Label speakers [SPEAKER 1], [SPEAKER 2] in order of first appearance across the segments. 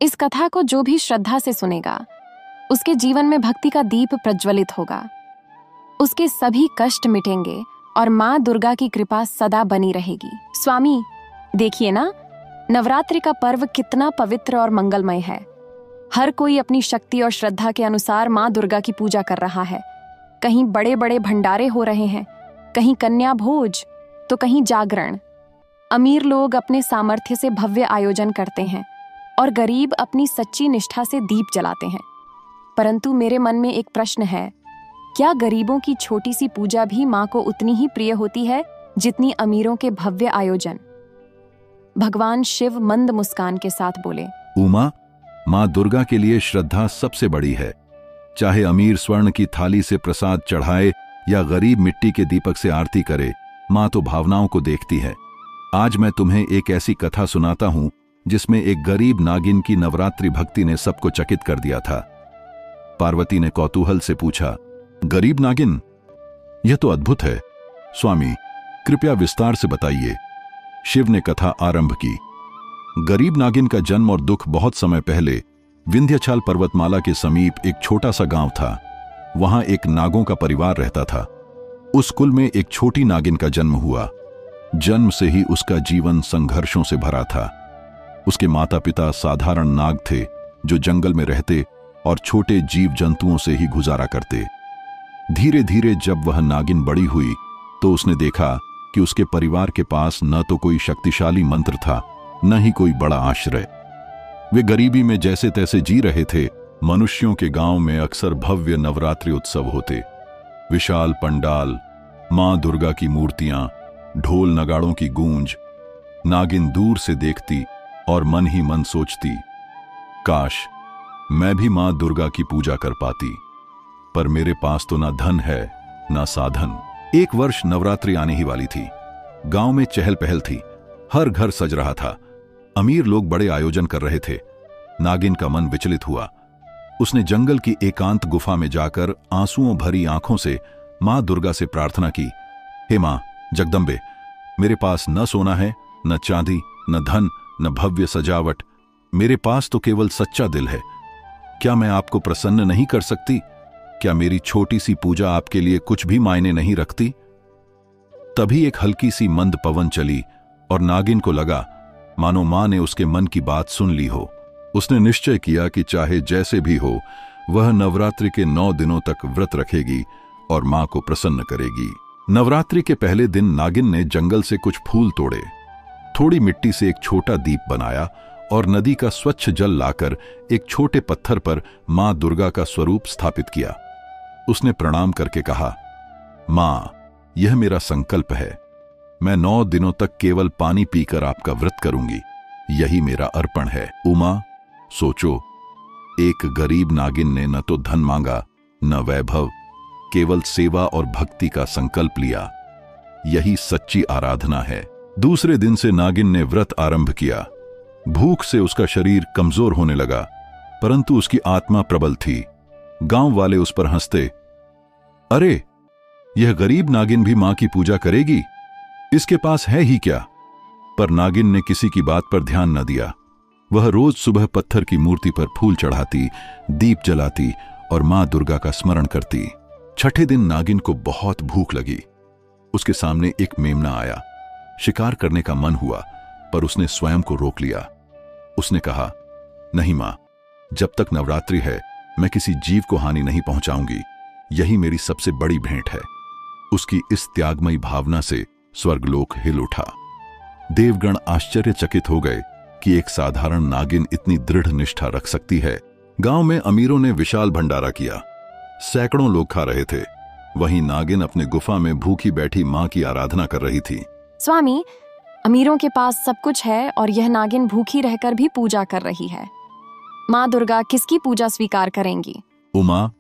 [SPEAKER 1] इस कथा को जो भी श्रद्धा से सुनेगा, उसके जीवन में भक्ति का दीप प्रज्वलित होगा। उसके सभी कष्ट मिटेंगे और माँ दुर्गा की कृपा सदा बनी रहेगी। स्वामी, देखिए ना, नवरात्रि का पर्व कितना पवित्र और मंगलमय है। हर कोई अपनी शक्ति और श्रद्धा के अनुसार माँ दुर्गा की पूजा कर रहा है। कहीं बड़े बड़े भंडारे हो रहे हैं, कहीं कन्या भोज, तो कहीं जागरण। अमीर लोग अपने सामर्थ्य से भव्य आयोजन करते हैं और गरीब अपनी सच्ची निष्ठा से दीप जलाते हैं। परंतु मेरे मन में एक प्रश्न है, क्या गरीबों की छोटी सी पूजा भी माँ को उतनी ही प्रिय होती है जितनी अमीरों के भव्य आयोजन? भगवान शिव मंद मुस्कान के साथ बोले,
[SPEAKER 2] उमा, माँ दुर्गा के लिए श्रद्धा सबसे बड़ी है। चाहे अमीर स्वर्ण की थाली से प्रसाद चढ़ाए या गरीब मिट्टी के दीपक से आरती करे, माँ तो भावनाओं को देखती है। आज मैं तुम्हें एक ऐसी कथा सुनाता हूं जिसमें एक गरीब नागिन की नवरात्रि भक्ति ने सबको चकित कर दिया था। पार्वती ने कौतूहल से पूछा, गरीब नागिन, यह तो अद्भुत है। स्वामी, कृपया विस्तार से बताइए। शिव ने कथा आरंभ की। गरीब नागिन का जन्म और दुख बहुत समय पहले विंध्याचल पर्वतमाला के समीप एक छोटा सा गांव था। वहां एक नागों का परिवार रहता था। उस कुल में एक छोटी नागिन का जन्म हुआ। जन्म से ही उसका जीवन संघर्षों से भरा था। उसके माता पिता साधारण नाग थे जो जंगल में रहते और छोटे जीव जंतुओं से ही गुजारा करते। धीरे धीरे जब वह नागिन बड़ी हुई तो उसने देखा कि उसके परिवार के पास न तो कोई शक्तिशाली मंत्र था, न ही कोई बड़ा आश्रय। वे गरीबी में जैसे तैसे जी रहे थे। मनुष्यों के गांव में अक्सर भव्य नवरात्रि उत्सव होते। विशाल पंडाल, मां दुर्गा की मूर्तियां, ढोल नगाड़ों की गूंज। नागिन दूर से देखती और मन ही मन सोचती, काश मैं भी मां दुर्गा की पूजा कर पाती, पर मेरे पास तो ना धन है ना साधन। एक वर्ष नवरात्रि आने ही वाली थी। गांव में चहल पहल थी, हर घर सज रहा था। अमीर लोग बड़े आयोजन कर रहे थे। नागिन का मन विचलित हुआ। उसने जंगल की एकांत गुफा में जाकर आंसुओं भरी आंखों से मां दुर्गा से प्रार्थना की, हे मां जगदम्बे, मेरे पास न सोना है, न चांदी, न धन, न भव्य सजावट। मेरे पास तो केवल सच्चा दिल है। क्या मैं आपको प्रसन्न नहीं कर सकती? क्या मेरी छोटी सी पूजा आपके लिए कुछ भी मायने नहीं रखती? तभी एक हल्की सी मंद पवन चली और नागिन को लगा मानो मां ने उसके मन की बात सुन ली हो। उसने निश्चय किया कि चाहे जैसे भी हो, वह नवरात्रि के 9 दिनों तक व्रत रखेगी और मां को प्रसन्न करेगी। नवरात्रि के पहले दिन नागिन ने जंगल से कुछ फूल तोड़े, थोड़ी मिट्टी से एक छोटा दीप बनाया और नदी का स्वच्छ जल लाकर एक छोटे पत्थर पर मां दुर्गा का स्वरूप स्थापित किया। उसने प्रणाम करके कहा, मां, यह मेरा संकल्प है। मैं 9 दिनों तक केवल पानी पीकर आपका व्रत करूंगी। यही मेरा अर्पण है। उमा, सोचो, एक गरीब नागिन ने न तो धन मांगा न वैभव, केवल सेवा और भक्ति का संकल्प लिया। यही सच्ची आराधना है। दूसरे दिन से नागिन ने व्रत आरंभ किया। भूख से उसका शरीर कमजोर होने लगा, परंतु उसकी आत्मा प्रबल थी। गांव वाले उस पर हंसते, अरे, यह गरीब नागिन भी मां की पूजा करेगी, इसके पास है ही क्या? पर नागिन ने किसी की बात पर ध्यान न दिया। वह रोज सुबह पत्थर की मूर्ति पर फूल चढ़ाती, दीप जलाती और मां दुर्गा का स्मरण करती। छठे दिन नागिन को बहुत भूख लगी। उसके सामने एक मेमना आया। शिकार करने का मन हुआ, पर उसने स्वयं को रोक लिया। उसने कहा, नहीं मां, जब तक नवरात्रि है मैं किसी जीव को हानि नहीं पहुंचाऊंगी। यही मेरी सबसे बड़ी भेंट है। उसकी इस त्यागमयी भावना से स्वर्गलोक हिल उठा। देवगण आश्चर्यचकित हो गए कि एक साधारण नागिन इतनी दृढ़ निष्ठा रख सकती है। गांव में अमीरों ने विशाल भंडारा किया। सैकड़ों लोग खा रहे थे। वहीं नागिन अपने गुफा में भूखी बैठी मां की आराधना कर रही थी।
[SPEAKER 1] स्वामी, अमीरों के पास सब कुछ है और यह नागिन भूखी रहकर भी पूजा कर रही है। मां दुर्गा किसकी पूजा स्वीकार करेंगी?
[SPEAKER 2] उमा,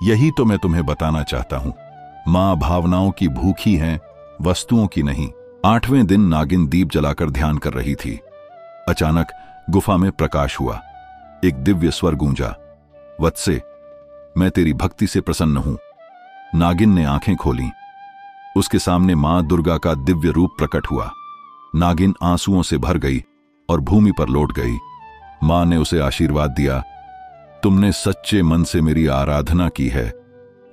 [SPEAKER 2] यही तो मैं तुम्हें बताना चाहता हूं। मां भावनाओं की भूखी है, वस्तुओं की नहीं। 8वें दिन नागिन दीप जलाकर ध्यान कर रही थी। अचानक गुफा में प्रकाश हुआ। एक दिव्य स्वर गूंजा, वत्से, मैं तेरी भक्ति से प्रसन्न हूं। नागिन ने आंखें खोलीं। उसके सामने मां दुर्गा का दिव्य रूप प्रकट हुआ। नागिन आंसुओं से भर गई और भूमि पर लौट गई। मां ने उसे आशीर्वाद दिया, तुमने सच्चे मन से मेरी आराधना की है,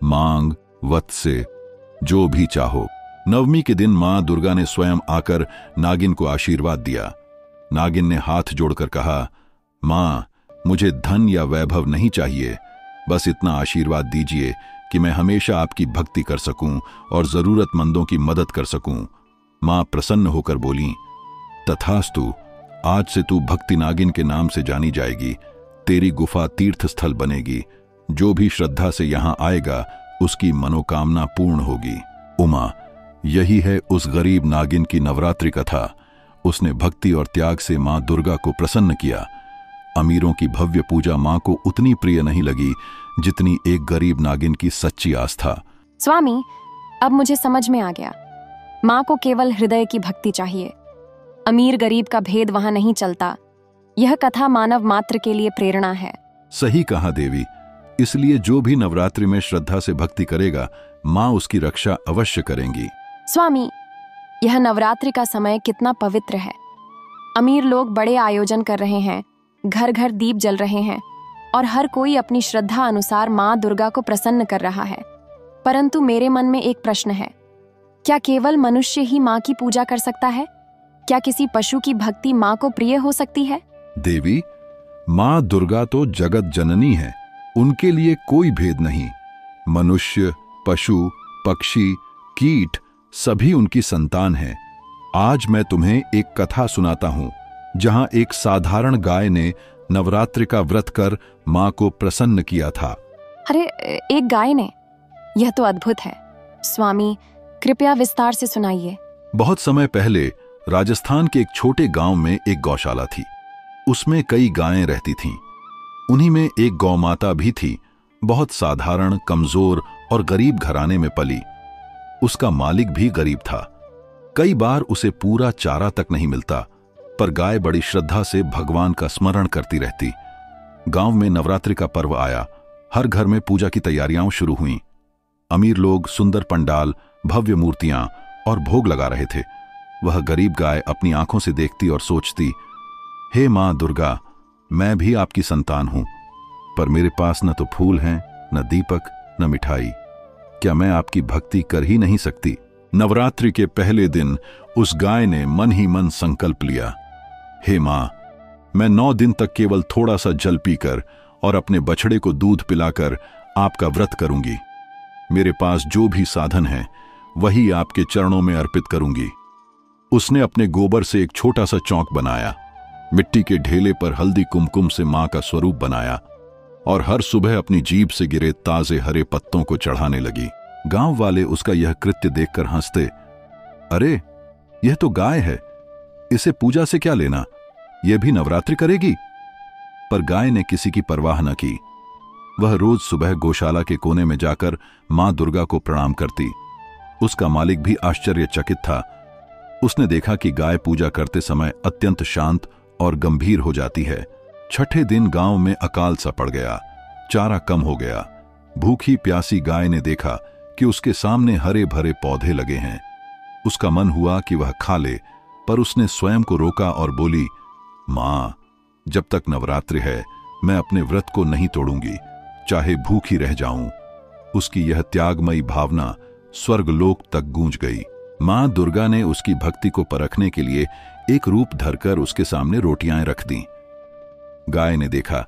[SPEAKER 2] मांग वत्से जो भी चाहो। नवमी के दिन मां दुर्गा ने स्वयं आकर नागिन को आशीर्वाद दिया। नागिन ने हाथ जोड़कर कहा, मां, मुझे धन या वैभव नहीं चाहिए, बस इतना आशीर्वाद दीजिए कि मैं हमेशा आपकी भक्ति कर सकूं और जरूरतमंदों की मदद कर सकूं। मां प्रसन्न होकर बोली, तथास्तु, आज से तू भक्ति नागिन के नाम से जानी जाएगी। तेरी गुफा तीर्थ स्थल बनेगी। जो भी श्रद्धा से यहां आएगा उसकी मनोकामना पूर्ण होगी। उमा, यही है उस गरीब नागिन की नवरात्रि कथा। उसने भक्ति और त्याग से मां दुर्गा को प्रसन्न किया। अमीरों की भव्य पूजा मां को उतनी प्रिय नहीं लगी जितनी एक गरीब नागिन की सच्ची आस्था।
[SPEAKER 1] स्वामी, अब मुझे समझ में आ गया। मां को केवल हृदय की भक्ति चाहिए। अमीर गरीब का भेद वहां नहीं चलता। यह कथा मानव मात्र के लिए प्रेरणा है।
[SPEAKER 2] सही कहा देवी। इसलिए जो भी नवरात्रि में श्रद्धा से भक्ति करेगा, मां उसकी रक्षा अवश्य करेंगी।
[SPEAKER 1] स्वामी, यह नवरात्रि का समय कितना पवित्र है। अमीर लोग बड़े आयोजन कर रहे हैं, घर घर दीप जल रहे हैं और हर कोई अपनी श्रद्धा अनुसार मां दुर्गा को प्रसन्न कर रहा है। परंतु मेरे मन में एक प्रश्न है, क्या केवल मनुष्य ही मां की पूजा कर सकता है? क्या किसी पशु की भक्ति मां को प्रिय हो सकती है?
[SPEAKER 2] देवी, मां दुर्गा तो जगत जननी है। उनके लिए कोई भेद नहीं। मनुष्य, पशु, पक्षी, कीट सभी उनकी संतान हैं। आज मैं तुम्हें एक कथा सुनाता हूं जहां एक साधारण गाय ने नवरात्रि का व्रत कर मां को प्रसन्न किया था।
[SPEAKER 1] अरे, एक गाय ने? यह तो अद्भुत है। स्वामी, कृपया विस्तार से सुनाइए।
[SPEAKER 2] बहुत समय पहले राजस्थान के एक छोटे गांव में एक गौशाला थी। उसमें कई गायें रहती थीं। उन्हीं में एक गौमाता भी थी। बहुत साधारण, कमजोर और गरीब घराने में पली। उसका मालिक भी गरीब था। कई बार उसे पूरा चारा तक नहीं मिलता, पर गाय बड़ी श्रद्धा से भगवान का स्मरण करती रहती। गांव में नवरात्रि का पर्व आया। हर घर में पूजा की तैयारियां शुरू हुईं। अमीर लोग सुंदर पंडाल, भव्य मूर्तियां और भोग लगा रहे थे। वह गरीब गाय अपनी आंखों से देखती और सोचती, हे मां दुर्गा, मैं भी आपकी संतान हूं, पर मेरे पास न तो फूल हैं, न दीपक, न मिठाई। क्या मैं आपकी भक्ति कर ही नहीं सकती? नवरात्रि के पहले दिन उस गाय ने मन ही मन संकल्प लिया, हे मां, मैं 9 दिन तक केवल थोड़ा सा जल पीकर और अपने बछड़े को दूध पिलाकर आपका व्रत करूंगी। मेरे पास जो भी साधन है वही आपके चरणों में अर्पित करूंगी। उसने अपने गोबर से एक छोटा सा चौक बनाया, मिट्टी के ढेले पर हल्दी कुमकुम से मां का स्वरूप बनाया और हर सुबह अपनी जीभ से गिरे ताजे हरे पत्तों को चढ़ाने लगी। गांव वाले उसका यह कृत्य देखकर हंसते, अरे यह तो गाय है, इसे पूजा से क्या लेना, यह भी नवरात्रि करेगी। पर गाय ने किसी की परवाह न की। वह रोज सुबह गौशाला के कोने में जाकर मां दुर्गा को प्रणाम करती। उसका मालिक भी आश्चर्यचकित था। उसने देखा कि गाय पूजा करते समय अत्यंत शांत और गंभीर हो जाती है। छठे दिन गांव में अकाल सा पड़ गया। चारा कम हो गया। भूखी प्यासी गाय ने देखा कि उसके सामने हरे भरे पौधे लगे हैं। उसका मन हुआ कि वह खा ले, पर उसने स्वयं को रोका और बोली, मां, जब तक नवरात्रि है मैं अपने व्रत को नहीं तोड़ूंगी, चाहे भूखी रह जाऊं। उसकी यह त्यागमयी भावना स्वर्गलोक तक गूंज गई। मां दुर्गा ने उसकी भक्ति को परखने के लिए एक रूप धरकर उसके सामने रोटियां रख दी। गाय ने देखा,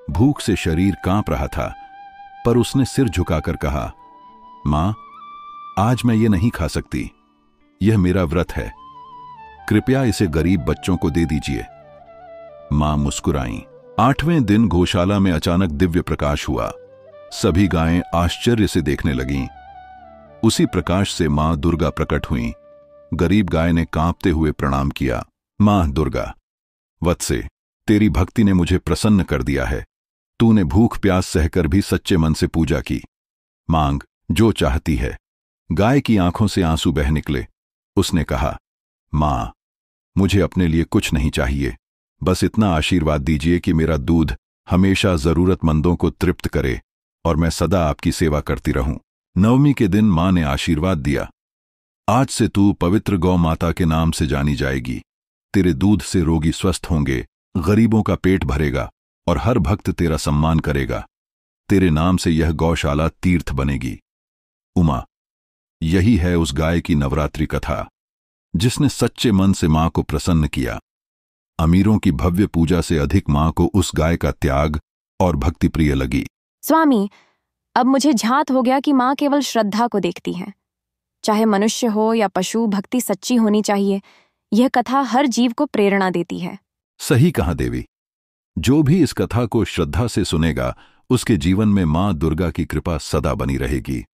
[SPEAKER 2] भूख से शरीर कांप रहा था, पर उसने सिर झुकाकर कहा, मां, आज मैं ये नहीं खा सकती, यह मेरा व्रत है, कृपया इसे गरीब बच्चों को दे दीजिए। मां मुस्कुराईं। 8वें दिन गौशाला में अचानक दिव्य प्रकाश हुआ। सभी गायें आश्चर्य से देखने लगीं। उसी प्रकाश से मां दुर्गा प्रकट हुईं। गरीब गाय ने कांपते हुए प्रणाम किया, मां दुर्गा, वत्से, तेरी भक्ति ने मुझे प्रसन्न कर दिया है। तूने भूख प्यास सहकर भी सच्चे मन से पूजा की। मांग जो चाहती है। गाय की आंखों से आंसू बह निकले। उसने कहा, मां, मुझे अपने लिए कुछ नहीं चाहिए, बस इतना आशीर्वाद दीजिए कि मेरा दूध हमेशा जरूरतमंदों को तृप्त करे और मैं सदा आपकी सेवा करती रहूं। नवमी के दिन मां ने आशीर्वाद दिया, आज से तू पवित्र गौ माता के नाम से जानी जाएगी। तेरे दूध से रोगी स्वस्थ होंगे गरीबों का पेट भरेगा और हर भक्त तेरा सम्मान करेगा। तेरे नाम से यह गौशाला तीर्थ बनेगी। उमा, यही है उस गाय की नवरात्रि कथा जिसने सच्चे मन से मां को प्रसन्न किया। अमीरों की भव्य पूजा से अधिक मां को उस गाय का त्याग और भक्ति प्रिय लगी।
[SPEAKER 1] स्वामी, अब मुझे झात हो गया कि मां केवल श्रद्धा को देखती है। चाहे मनुष्य हो या पशु, भक्ति सच्ची होनी चाहिए। यह कथा हर जीव को प्रेरणा देती है।
[SPEAKER 2] सही कहा देवी। जो भी इस कथा को श्रद्धा से सुनेगा, उसके जीवन में मां दुर्गा की कृपा सदा बनी रहेगी।